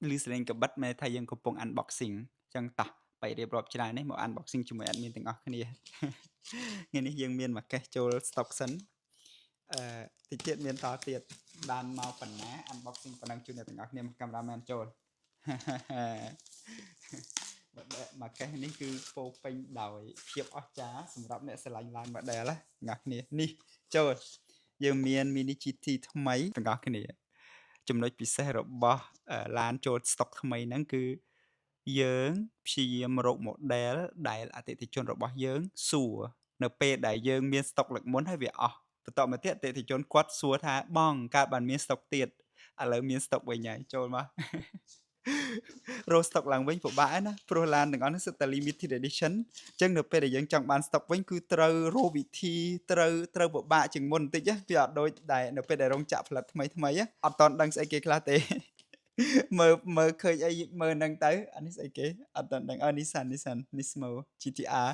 Lưu sering ke bat me thay dươngកំពុង unboxing ចឹងតោះបីរៀបរាប់ច្រើននេះមក unboxing ជាមួយ admin ទាំងអស់គ្នាថ្ងៃនេះយើងមានមកកេះចូល stock សិនតិចទៀតមានតទៀតបានមកប៉ុណ្ណា unboxing ប៉ុណ្ណឹងជូនអ្នកទាំងអស់គ្នាមកកាមេរ៉ាមែនចូលមកកេះនេះគឺពោពេញដោយភាពអស្ចារ្យសម្រាប់អ្នកស្រឡាញ់ឡាន model ណាអ្នកគ្នានេះចូលយើងមាន mini GT ថ្មីទាំងអស់គ្នាចំណុចពិសេសរបស់ឡានចូល stock ថ្មីហ្នឹងគឺយើងព្យាយាមរក model ដែលអតិថិជនរបស់យើងសួរនៅពេលដែលយើងមាន stock លើកមុនហើយវាអស់បន្តមកទៀតអតិថិជនគាត់សួរថាបងកើតបានមាន stock ទៀតឥឡូវមាន stock វិញហើយចូលមករក stock ឡើងវិញពិបាកណាព្រោះឡានទាំងអស់នេះសិតតែ limited edition អញ្ចឹងនៅពេលដែលយើងចង់បាន stock វិញគឺត្រូវរកវិធីត្រូវពិបាកជាងមុនបន្តិចវាអត់ដូចដែលនៅពេលដែលរោងចក្រផលិតថ្មីអត់តន់ដឹងស្អីគេខ្លះទេមើលឃើញអីមើលហ្នឹងទៅអានេះស្អីគេអត់តន់ដឹងNissan Nismo GTR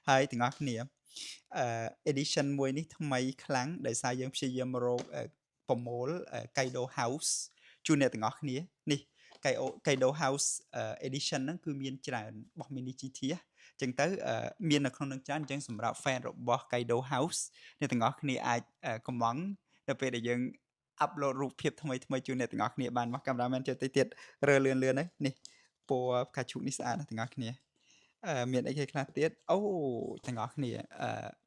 ហើយទាំងអស់គ្នាedition មួយនេះថ្មីខ្លាំងដោយសារយើងព្យាយាមរកប្រមូល Kaido House ជូនអ្នកទាំងអស់គ្នានេះ Kaido House edition ហ្នឹងគឺមានច្រើនរបស់ Mini GT អញ្ចឹងទៅមាននៅក្នុងនឹងច្រើនអញ្ចឹងសម្រាប់ fan របស់ Kaido House អ្នកទាំងអស់គ្នាអាចcomment នៅពេលដែលយើង upload រូបភាពថ្មីជូនអ្នកទាំងអស់គ្នាបានមកកាមេរ៉ាមែនជួយតិចទៀតរើលឿនហើយនេះពណ៌ផ្កាឈូកនេះស្អាតណាស់ទាំងអស់គ្នាមានអីគេខ្លះទៀតអូទាំងអស់គ្នា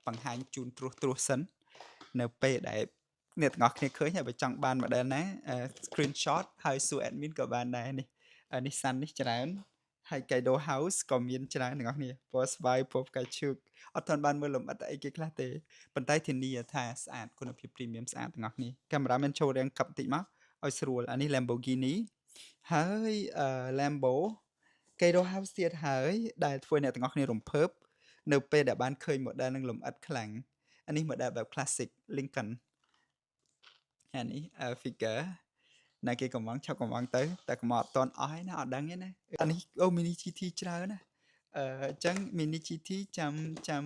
បង្ហាញជូនត្រួសសិននៅពេលដែលអ្នកទាំងអស់គ្នាឃើញហើយបើចង់បាន model ណា screenshot ហើយសួរ admin ក៏បានដែរនេះNissan នេះច្រើនហើយ Kaido House ក៏មានច្រើនទាំងអស់គ្នាពណ៌ស្វាយពណ៌ផ្កាឈូកអត់ទាន់បានមើលលម្អិតអីគេខ្លះទេប៉ុន្តែធានាថាស្អាតគុណភាព premium ស្អាតទាំងអស់គ្នាកាមេរ៉ាមែនចូលរាងកັບបន្តិចមកឲ្យស្រួលអានេះ Lamborghini ហើយ Lambo Kaido House ទៀតហើយដែលធ្វើអ្នកទាំងអស់គ្នារំភើបនៅពេលដែលបានឃើញ model នឹងលម្អិតខ្លាំងអានេះ model បែប classic Lincoln អានេះ figure ណាគេកំងឆាប់កំងទៅតែកំងអត់តន់អស់ហើយណាអត់ដឹងទេណាអានេះអូ mini GT ច្រើនណាអញ្ចឹង mini GT ចាំ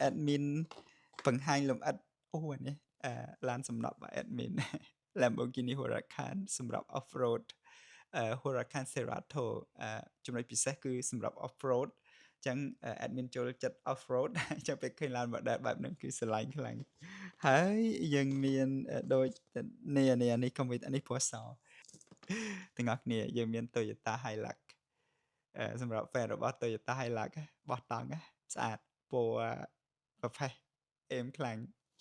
admin បង្ហាញលម្អិតអូអានេះឡានសំណប់របស់ admin Lamborghini Huracan សម្រាប់ off road Huracan Cerato ចំណុចពិសេសគឺសម្រាប់ off road អញ្ចឹង admin ចូលចិត្ត off road អញ្ចឹងពេលឃើញឡានបែបហ្នឹងគឺស្រឡាញ់ខ្លាំងហើយយើងមានដូចនេះកុំវិតនេះពណ៌សទាំងអស់គ្នាយើងមាន Toyota Hilux សម្រាប់ fan របស់ Toyota Hilux បោះតង់ស្អាតពណ៌ប្រផេះអេមខ្លាំង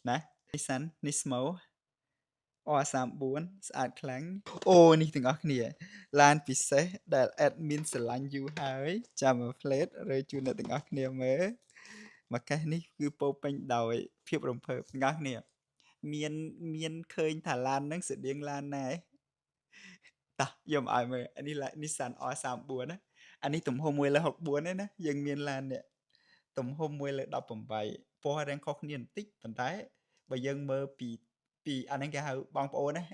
ណា Nissan Nismo R34 ស្អាតខ្លាំងអូនេះទាំងអស់គ្នាឡានពិសេសដែល admin ស្រឡាញ់យូរហើយចាំមក plate ឬជូនអ្នកទាំងអស់គ្នាមើលមកកេះនេះគឺពោពេញដោយភាពរំភើបទាំងអស់គ្នាមានឃើញថាឡានហ្នឹងស្តៀងឡានណាតោះយកមកឲ្យមើលអានេះ Nissan R34 ណាអានេះទំហំ1លើ64ទេណាយើងមានឡាននេះទំហំ1លើ18ពណ៌រាងខុសគ្នាបន្តិចប៉ុន្តែបើយើងមើលពីអាហ្នឹងគេហៅបងប្អូនណា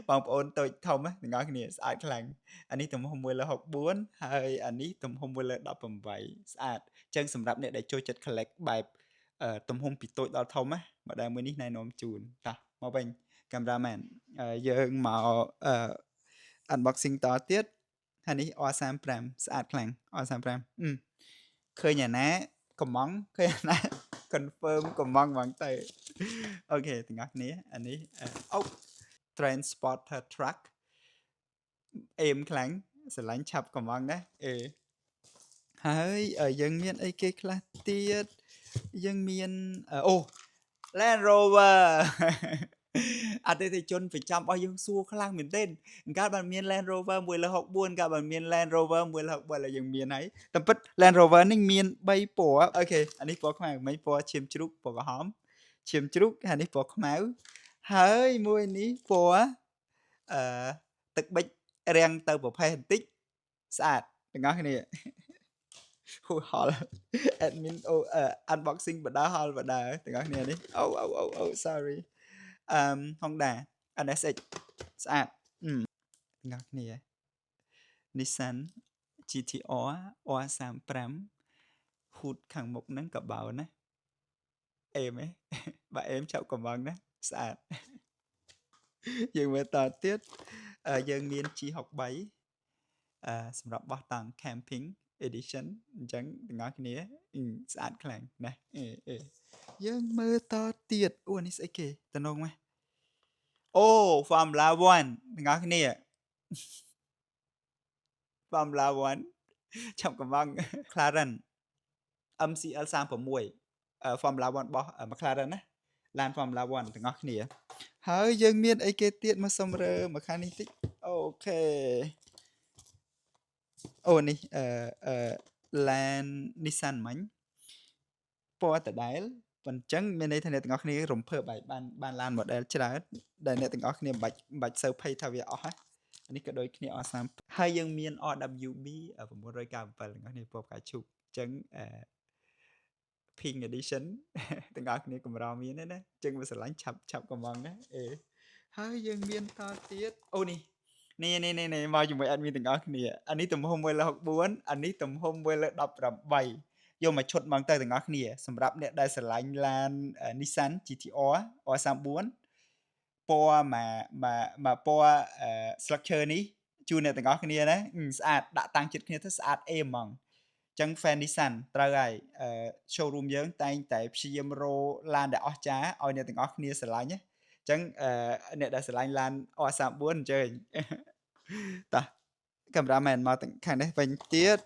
បងប្អូនតូចធំទាំងអស់គ្នាស្អាតខ្លាំងអានេះទំហំ1លើ64ហើយអានេះទំហំ1លើ18ស្អាតអញ្ចឹងសម្រាប់អ្នកដែលចូលចិត្ត collect បែបទំហំពីតូចដល់ធំណាម្ដងមួយនេះណែនាំជូនតោះមកវិញកាមេរ៉ាមែនយើងមក unboxing តទៀតហើយនេះ R35 ស្អាតខ្លាំង R35 ឃើញអាណាកំងឃើញអាណា confirm កំងហ្មងទៅអូខេទាំងអស់គ្នាអានេះអូ Transporter Truck អេមខ្លាំងស្រឡាញ់ឆាប់កំងណាហើយយើងមានអីគេខ្លះទៀតយើងមានអូ Land Rover អតិថិជនប្រចាំរបស់យើងសួរខ្លាំងមែនទែនកាលបានមាន Land Rover 1លើ64កាលបានមាន Land Rover 1លើ64ឥឡូវយើងមានហើយតែពិត Land Rover នេះមាន3ពណ៌អូខេអានេះពណ៌ខ្មៅមិនពណ៌ឈាមជ្រូកពណ៌ក្រហមឈាមជ្រូកហើយនេះពណ៌ខ្មៅហើយមួយនេះពណ៌ទឹកប៊ិចរាំងទៅប្រផេះបន្តិចស្អាតទាំងអស់គ្នាហូហល់ admin unboxing បដាហល់បដាទាំងអស់គ្នានេះអូ sorry Honda NSX ស្អាតទាំងអស់គ្នា Nissan GTR R35 ហ៊ូតខាងមុខហ្នឹងក៏បោណាអេមបើអេមឆាប់កំងណាស្អាតយើងមើលតទៀតយើងមាន G63 សម្រាប់បោះតង់ camping edition អញ្ចឹងទាំងអស់គ្នាស្អាតខ្លាំងណាស់យើងមើលតទៀតអូនេះស្អីគេតំណងមកអូ Formula 1ទាំងអស់គ្នា Formula 1ចាប់កំង McLaren MCL 36 Formula 1របស់ McLaren ណាឡាន Formula 1ទាំងអស់គ្នាហើយយើងមានអីគេទៀតមកសុំរើមកខាងនេះតិចអូខេអូនេះឡាន Nissan មិញពណ៌ដដែលប៉ុញ្ចឹងមានន័យថាអ្នកទាំងអស់គ្នារំភើបហើយបានឡាន model ច្រើនដែលអ្នកទាំងអស់គ្នាមិនបាច់សូវភ័យថាវាអស់ហ្នឹងនេះក៏ដូចគ្នាអស់30ហើយយើងមាន RWB 997ទាំងអស់គ្នាពណ៌ផ្កាឈូកអញ្ចឹងPink Edition ទាំងអស់គ្នាកម្រមានទេណាចឹងវាស្រឡាញ់ឆាប់កំងណាហើយយើងមានតទៀតអូនេះមកជាមួយ admin ទាំងអស់គ្នាអានេះទំហំ1/64អានេះទំហំ1/18យកមកឈុតមកទៅទាំងអស់គ្នាសម្រាប់អ្នកដែលស្រឡាញ់ឡាន Nissan GT-R R34 ពណ៌មកពណ៌ស្លឹកឈើនេះជូនអ្នកទាំងអស់គ្នាណាស្អាតដាក់តាំងចិត្តគ្នាទៅស្អាតអេហ្មងចឹង fan Nissan ត្រូវហើយshowroom យើងតែងតែព្យាយាមរកឡានដែលអស្ចារ្យឲ្យអ្នកទាំងអស់គ្នាស្រឡាញ់ណាចឹងអ្នកដែលស្រឡាញ់ឡាន R34 អញ្ជើញតោះកាមេរ៉ាមែនមកខាងនេះវិញទៀត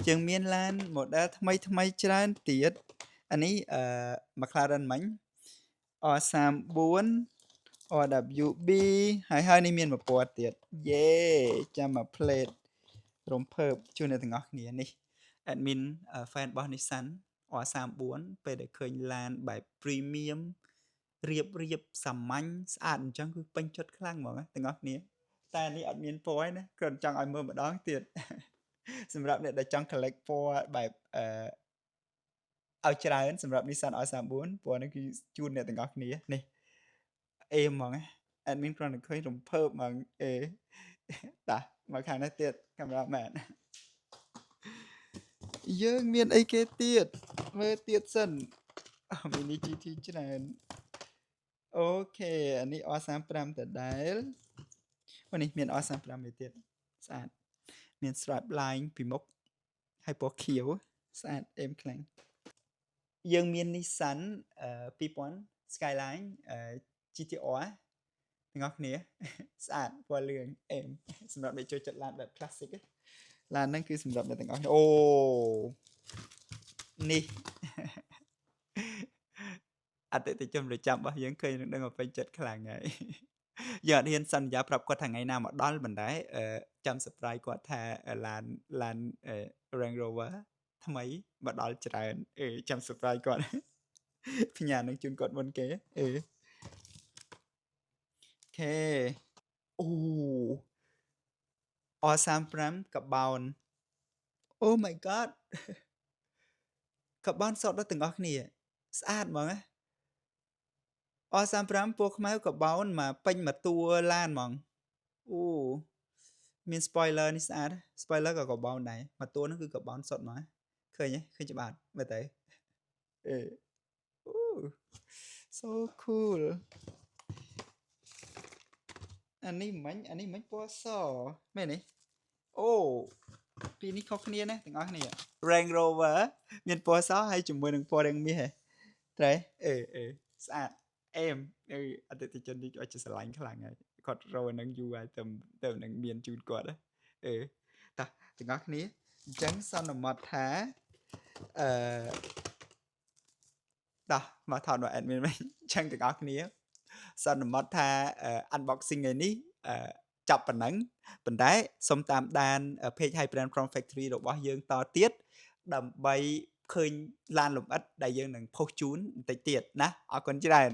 យើងមានឡាន model ថ្មីច្រើនទៀតអានេះMcLaren មិញ R34 RWB ហើយនេះមានមួយពណ៌ទៀតយេចាំមក plate រំភើបជូនអ្នកទាំងអស់គ្នានេះ admin fan របស់ Nissan R34 ពេលដែលឃើញឡានបែប premium រៀបសាមញ្ញស្អាតអញ្ចឹងគឺពេញចិត្តខ្លាំងហ្មងទាំងអស់គ្នាតែនេះអត់មានពណ៌ទេណាគ្រាន់ចង់ឲ្យមើលម្ដងទៀតសម្រាប់អ្នកដែលចង់ collect ពណ៌បែបឲ្យច្រើនសម្រាប់ Nissan R34 ពណ៌នេះគឺជូនអ្នកទាំងអស់គ្នានេះអេហ្មង admin គ្រាន់តែឃើញរំភើបហ្មងតាមកខាងនេះទៀតកាមេរ៉ាមែនយើងមានអីគេទៀតមើលទៀតសិនmini GT ច្រើនអូខេអានេះ R35 ដដែលអូនេះមាន R35 មួយទៀតស្អាតមាន stripe line ពីមុខហើយពណ៌ខៀវស្អាតអេមខ្លាំងយើងមាន Nissan 2000 Skyline GT-R ទាំងអស់គ្នាស្អាតពណ៌លឿងអេមសម្រាប់អ្នកចូលចិត្តឡានបែប classic ឡានហ្នឹងគឺសម្រាប់អ្នកទាំងអស់អូនេះអតិថិជនប្រចាំរបស់យើងឃើញនឹងដឹងពេញចិត្តខ្លាំងហើយយើងអត់ហ៊ានសន្យាប្រាប់គាត់ថាថ្ងៃណាមកដល់មិនដែរចាំ surprise គាត់ថាឡាន Range Rover ថ្មីមកដល់ច្រើនចាំ surprise គាត់ផ្ញើនឹងជូនគាត់មុនគេអូខេអូ R35 កាបោន Oh my god កាបោនសតដល់ទាំងអស់គ្នាស្អាតហ្មងណា R35 ពណ៌ខ្មៅកាបោនមកពេញមកតួឡានហ្មងអូមាន spoiler នេះស្អាត spoiler ក៏កាបោនដែរមកតួហ្នឹងគឺកាបោនសុទ្ធមកឃើញច្បាស់មើលទៅអូ so cool អានេះមិញពណ៌សមែនទេអូពីនេះខុសគ្នាណាទាំងអស់គ្នា Range Rover មានពណ៌សហើយជាមួយនឹងពណ៌រាងមាសត្រូវស្អាតអេមអតិថិជននេះអាចស្រឡាញ់ខ្លាំងហើយគាត់រកនឹងយូរហើយទៅនឹងមានជូនគាត់តោះទាំងអស់គ្នាអញ្ចឹងសន្មតថាតោះមកថតមក admin វិញអញ្ចឹងទាំងអស់គ្នាសន្មតថា unboxing ឯនេះចាប់ប៉ុណ្ណឹងប៉ុន្តែសូមតាមដាន page High Brand from Factory របស់យើងតទៀតដើម្បីឃើញឡានលម្អិតដែលយើងនឹងផុសជូនបន្តិចទៀតណាអរគុណច្រើន